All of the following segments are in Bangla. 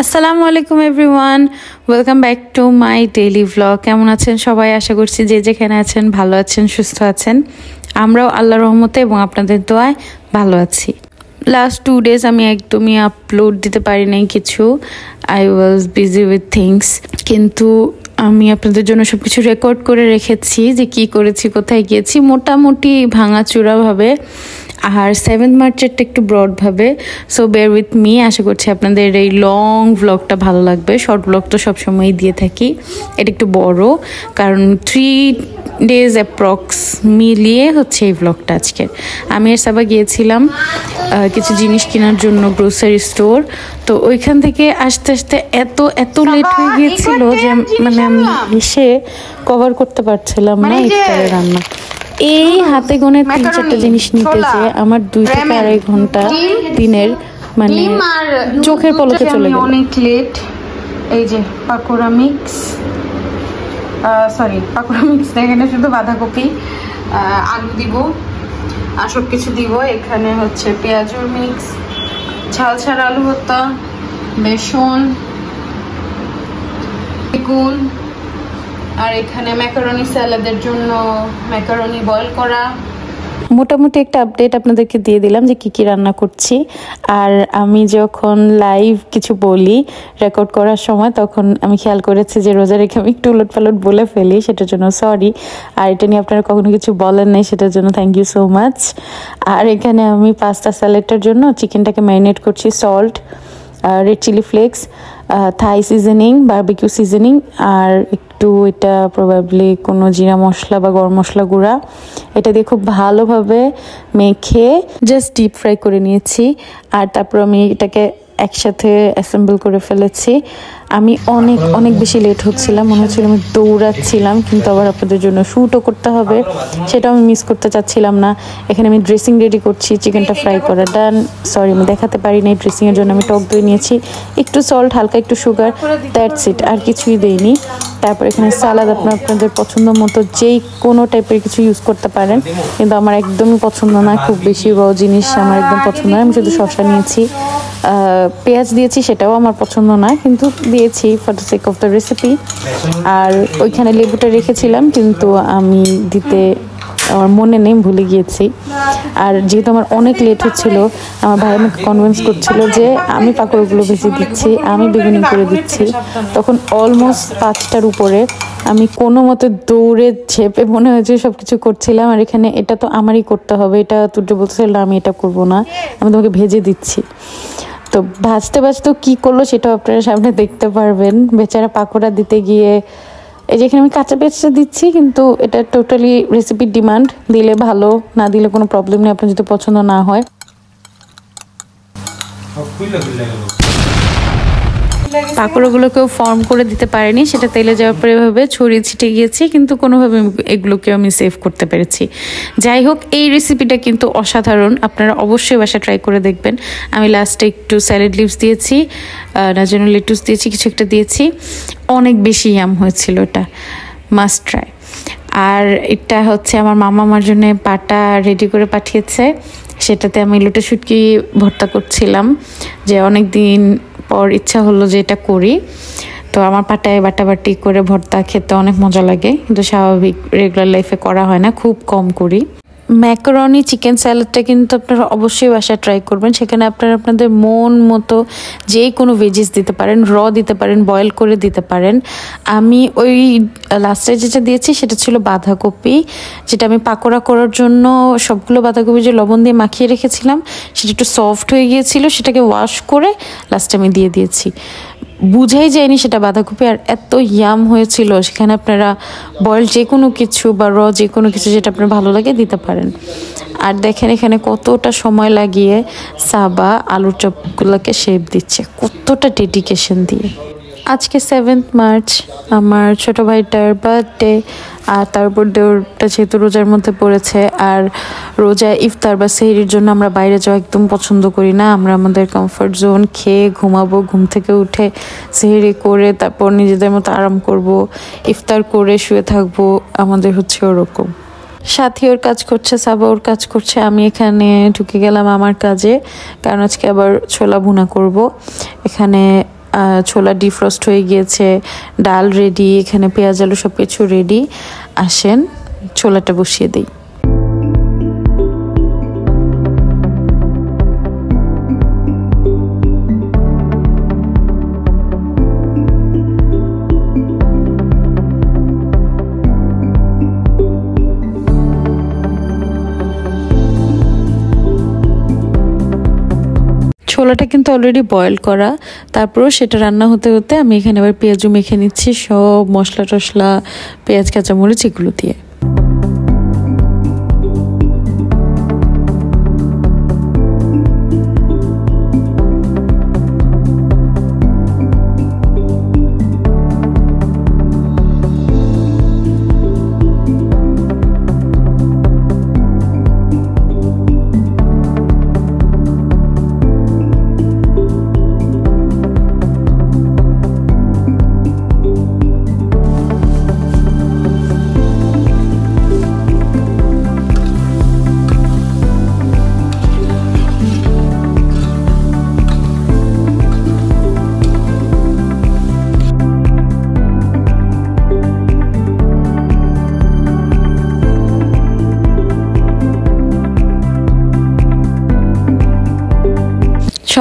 আসসালামু আলাইকুম everyone, welcome back to my daily vlog. কেমন আছেন সবাই? আশা করছি যে যেখানে আছেন ভালো আছেন, সুস্থ আছেন। আমরাও আল্লাহর রহমতে এবং আপনাদের দোয়ায় ভালো আছি। লাস্ট 2 days আমি একদমই আপলোড দিতে পারি নাই কিছু। I was busy with things, কিন্তু আমি আপনাদের জন্য সব কিছু রেকর্ড করে রেখেছি যে কি করেছি, কোথায় গিয়েছি, মোটামুটি ভাঙাচুরাভাবে। আর 7th মার্চেরটা একটু ব্রডভাবে। So bear with me. আশা করছি আপনাদের এই লং ভ্লগটা ভালো লাগবে। শর্ট ভ্লগ তো সবসময়ই দিয়ে থাকি, এটা একটু বড়, কারণ 3 days অ্যাপ্রক্স মিলিয়ে হচ্ছে এই ভ্লগটা আজকের। আমি আর সাবা গিয়েছিলাম কিছু জিনিস কেনার জন্য গ্রোসারি স্টোর। তো ওইখান থেকে আসতে আসতে এত লেট হয়ে গিয়েছিল যে মানে আমি এসে কভার করতে পারছিলাম না ইফতারের রান্না। এই হাতে গোনে 3-4টা জিনিস নিতে যে আমার 2 থেকে 2.5 ঘন্টা দিনের মানে চোখের পলকে চলে গেল। অনেক লেট। এই যে পাকোড়া মিক্স, পাকোড়া মিক্স না, এখানে শুধু বাঁধাকপি, আলু দিব আর সব কিছু দিব। এখানে হচ্ছে পেঁয়াজুর মিক্স, ঝাল ছাড়া আলু ভর্তা, বেসন, বেগুন, আর এখানে ম্যাকারনি স্যালাদের জন্য ম্যাকারনি বয়েল করা। মোটামুটি একটা আপডেট আপনাদেরকে দিয়ে দিলাম যে কি কি রান্না করছি। আর আমি যখন লাইভ কিছু বলি রেকর্ড করার সময়, তখন আমি খেয়াল করেছি যে রোজা রেখে আমি একটু উলটপালট বলে ফেলি, সেটার জন্য সরি। আর এটা নিয়ে আপনারা কখনো কিছু বলেন নাই, সেটার জন্য থ্যাংক ইউ সো মাচ। আর এখানে আমি পাস্তা স্যালাডটার জন্য চিকেনটাকে ম্যারিনেট করছি, সল্ট, রেড চিলি ফ্লেক্স, থাই সিজনিং, বারবিকিউ সিজনিং, আর একটু এটা প্রবাবলি কোনো জিরা মশলা বা গরম মশলা গুঁড়া, এটা দিয়ে খুব ভালোভাবে মেখে জাস্ট ডিপ ফ্রাই করে নিয়েছি। আর তারপর আমি এটাকে একসাথে অ্যাসেম্বল করে ফেলেছি। আমি অনেক বেশি লেট হচ্ছিলাম, মনে হচ্ছিল আমি দৌড়াচ্ছিলাম, কিন্তু আবার আপনাদের জন্য শ্যুটও করতে হবে, সেটাও আমি মিস করতে চাচ্ছিলাম না। এখানে আমি ড্রেসিং রেডি করছি, চিকেনটা ফ্রাই করা ডান। সরি, আমি দেখাতে পারি না। ড্রেসিংয়ের জন্য আমি টক দই নিয়েছি, একটু সল্ট, হালকা একটু সুগার, দ্যাটস ইট, আর কিছুই দেইনি। তারপর এখানে সালাদ আপনাদের পছন্দ মতো যেই কোনো টাইপের কিছু ইউজ করতে পারেন, কিন্তু আমার একদমই পছন্দ না, খুব বেশি র জিনিস আমার একদম পছন্দ না। আমি শুধু শসা নিয়েছি, পেঁয়াজ দিয়েছি, সেটাও আমার পছন্দ না, কিন্তু দিয়েছি for the sake of the recipe. আর ওইখানে লেবুটা রেখেছিলাম, কিন্তু আমি দিতে আমার মনে নেই, ভুলে গিয়েছি। আর যেহেতু আমার অনেক লেট হচ্ছিল, আমার ভাই আমাকে কনভিন্স করছিল যে আমি পাকোড়াগুলো ভেজে দিচ্ছি, আমি বেগুনি করে দিচ্ছি। তখন অলমোস্ট 5টার উপরে আমি কোনো মতে দৌড়ে ঝেপে মনে হয়েছে সব কিছু করছিলাম। আর এখানে এটা তো আমারই করতে হবে, এটা তুর্য বলতেছিল না আমি এটা করবো না, আমি তোমাকে ভেজে দিচ্ছি। তো ভাজতে কি করলো সেটাও আপনারা সামনে দেখতে পারবেন। বেচারা পাকোড়া দিতে গিয়ে, এই যে এখানে আমি কাঁচা পেঁয়াজটা দিচ্ছি, কিন্তু এটা টোটালি রেসিপির ডিমান্ড, দিলে ভালো, না দিলে কোনো প্রবলেম নেই, আপনার যদি পছন্দ না হয়। পাকোড়াগুলোকেও ফর্ম করে দিতে পারিনি, সেটা তেলে যাওয়ার পরে এভাবে ছড়িয়ে ছিটে গিয়েছি, কিন্তু কোনোভাবে এগুলোকেও আমি সেভ করতে পেরেছি। যাই হোক, এই রেসিপিটা কিন্তু অসাধারণ, আপনারা অবশ্যই বাসা ট্রাই করে দেখবেন। আমি লাস্টে একটু স্যালাড লিভস দিয়েছি, না যেন লেটুস দিয়েছি, কিছু একটা দিয়েছি, অনেক বেশি ইয়াম হয়েছিল, এটা মাস্ট ট্রাই। আর এটা হচ্ছে আমার মামা আমার জন্য পাটা রেডি করে পাঠিয়েছে, সেটাতে আমি লোটে শুটকি ভর্তা করছিলাম, যে অনেক দিন পর ইচ্ছা হলো যে এটা করি। তো আমার পাটায় বাটাবাটি করে ভর্তা খেতে অনেক মজা লাগে, কিন্তু স্বাভাবিক রেগুলার লাইফে করা হয় না, খুব কম করি। ম্যাকারনি চিকেন স্যালাডটা কিন্তু আপনারা অবশ্যই বাসায় ট্রাই করবেন। সেখানে আপনারা আপনাদের মন মতো যে কোনো ভেজিস দিতে পারেন, র দিতে পারেন, বয়েল করে দিতে পারেন। আমি ওই লাস্টে যেটা দিয়েছি সেটা ছিল বাঁধাকপি, যেটা আমি পাকোড়া করার জন্য সবগুলো বাঁধাকপি যে লবণ দিয়ে মাখিয়ে রেখেছিলাম, সেটা একটু সফট হয়ে গিয়েছিল, সেটাকে ওয়াশ করে লাস্টে আমি দিয়ে দিয়েছি। বুঝাই যায়নি সেটা বাঁধাকপি, আর এত ইয়াম হয়েছিল। সেখানে আপনারা বয়েল যে কোনো কিছু বা র যে কোনো কিছু যেটা আপনার ভালো লাগে দিতে পারেন। আর দেখেন এখানে কতটা সময় লাগিয়ে সাবা আলুর চপগুলোকে শেপ দিচ্ছে, কতটা ডেডিকেশন দিয়ে। আজকে 7th মার্চ, আমার ছোট ভাইটার বার্থডে। আর তারপর দেওরটা যেহেতু রোজার মধ্যে পড়েছে, আর রোজা ইফতার বা সেহরির জন্য আমরা বাইরে যাওয়া একদম পছন্দ করি না। আমরা আমাদের কমফর্ট জোন খেয়ে ঘুমাবো, ঘুম থেকে উঠে সেহরি করে তারপর নিজেদের মতো আরাম করব, ইফতার করে শুয়ে থাকবো, আমাদের হচ্ছে ওরকম। সাথী ওর কাজ করছে, সাবা ওর কাজ করছে, আমি এখানে ঢুকে গেলাম আমার কাজে, কারণ আজকে আবার ছোলা ভুনা করব। এখানে ছোলা ডিফ্রস্ট হয়ে গিয়েছে, ডাল রেডি, এখানে পেঁয়াজ আলু সব কিছু রেডি। আসেন ছোলাটা বসিয়ে দিই। ছোলাটা কিন্তু অলরেডি বয়েল করা, তারপরও সেটা রান্না হতে হতে আমি এখানে আবার পেঁয়াজও মেখে নিচ্ছি, সব মশলা টশলা, পেঁয়াজ কাঁচামরিচ এগুলো দিয়ে।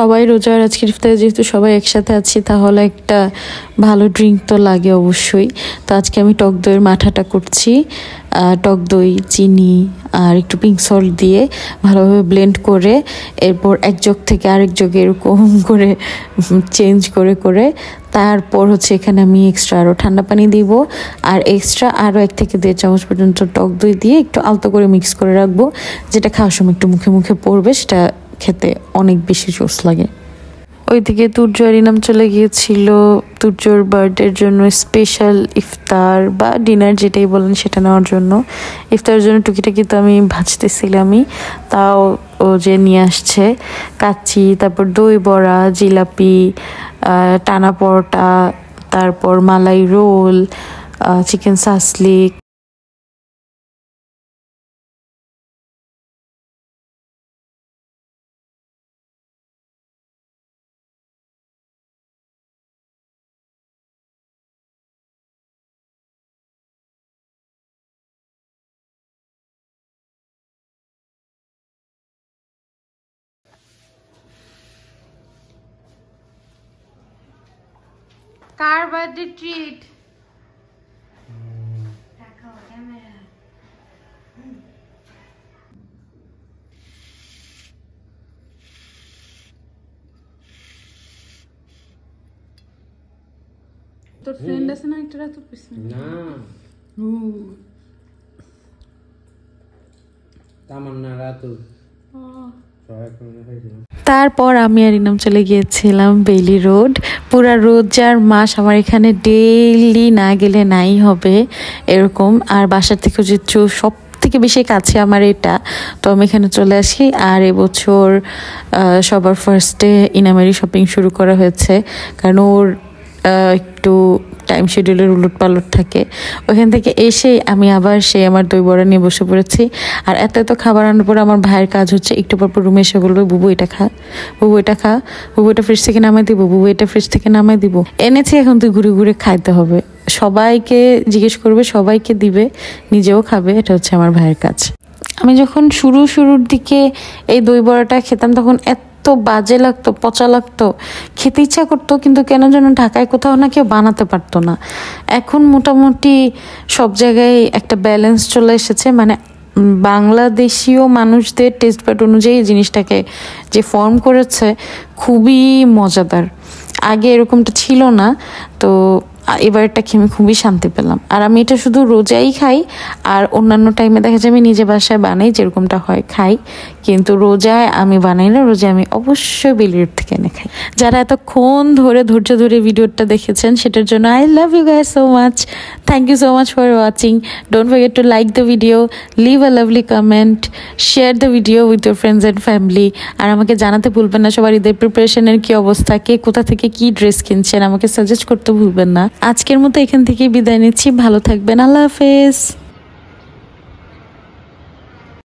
সবাই রোজার আজকের ইফতারে যেহেতু সবাই একসাথে আছি, তাহলে একটা ভালো ড্রিঙ্ক তো লাগে অবশ্যই। তো আজকে আমি টক দইয়ের মাঠাটা করছি। টক দই, চিনি আর একটু পিঙ্ক সল্ট দিয়ে ভালোভাবে ব্লেন্ড করে এরপর এক জগ থেকে আরেক জগে এরকম করে চেঞ্জ করে করে তারপর হচ্ছে এখানে আমি এক্সট্রা আরও ঠান্ডা পানি দিব, আর এক্সট্রা আরও 1 থেকে 1.5 চামচ পর্যন্ত টক দই দিয়ে একটু আলতো করে মিক্স করে রাখবো, যেটা খাওয়ার সময় একটু মুখে মুখে পড়বে, সেটা খেতে অনেক বেশি জোস লাগে। ওইদিকে তুর্য আর ইনাম চলে গিয়েছিল তুর্যর বার্থডের জন্য স্পেশাল ইফতার বা ডিনার যেটাই বলেন সেটা নেওয়ার জন্য। ইফতারের জন্য টুকিটাকি তো আমি ভাজতেছিলামই, তাও ও যে নিয়ে আসছে কাচ্চি, তারপর দই বড়া, জিলাপি, টানা পরোটা, তারপর মালাই রোল, চিকেন সাসলিক। কার বার্থডে ট্রিট? তোর ফ্রেন্ড আছে না একটা তোর পিছনে? না তামান্না রাতু। তারপর আমি আর ইনাম চলে গিয়েছিলাম বেইলি রোড। পুরা রোজার মাস আমার এখানে ডেইলি না গেলে নাই হবে এরকম, আর বাসার থেকে যেহেতু সব থেকে বেশি কাছে আমার এটা, তো আমি এখানে চলে আসি। আর এবছর সবার ফার্স্টে ইনামেরই শপিং শুরু করা হয়েছে, কারণ ওর একটু টাইম শিডিউলের উলট পালট থাকে। ওখান থেকে এসেই আমি আবার আমার দই বড়া নিয়ে বসে পড়েছি। আর এত এত খাবার আনার পর আমার ভাইয়ের কাজ হচ্ছে একটু পর রুমে এসে বলবে, বুবু এটা খা, বুবু এটা খা, বুবু এটা ফ্রিজ থেকে নামাই দিব, বুবু এটা ফ্রিজ থেকে নামাই দিব। এনেছি, এখন তুই ঘুরে ঘুরে খাইতে হবে, সবাইকে জিজ্ঞেস করবে, সবাইকে দিবে, নিজেও খাবে। এটা হচ্ছে আমার ভাইয়ের কাজ। আমি যখন শুরুর দিকে এই দই বড়াটা খেতাম তখন এত বাজে লাগতো, পচা লাগতো, খেতে ইচ্ছা করতো, কিন্তু কেন যেন ঢাকায় কোথাও না কেউ বানাতে পারতো না। এখন মোটামুটি সব জায়গায় একটা ব্যালেন্স চলে এসেছে, মানে বাংলাদেশীয় মানুষদের টেস্ট বাড অনুযায়ী জিনিসটাকে যে ফর্ম করেছে খুবই মজাদার। আগে এরকমটা ছিল না, তো এবার এটা খেয়ে আমি খুবই শান্তি পেলাম। আর আমি এটা শুধু রোজাই খাই, আর অন্যান্য টাইমে দেখা যায় আমি নিজে বাসায় বানাই, যেরকমটা হয় খাই, কিন্তু রোজায় আমি বানাই না। রোজায় আমি অবশ্যই বেলির থেকে এনে খাই। যারা এতক্ষণ ধরে ধৈর্য ধরে ভিডিওটা দেখেছেন সেটার জন্য I love you guys so much. Thank you so much for watching. Don't forget to like the video, leave a lovely comment, share the video with your friends and family. আর আমাকে জানাতে ভুলবেন না সবার ঈদের প্রিপারেশনের কি অবস্থা, কে কোথা থেকে কি ড্রেস কিনছেন, আমাকে সাজেস্ট করতে ভুলবেন না। আজকের মতো এখান থেকে বিদায় নিচ্ছি, ভালো থাকবেন, আল্লাহ হাফেজ।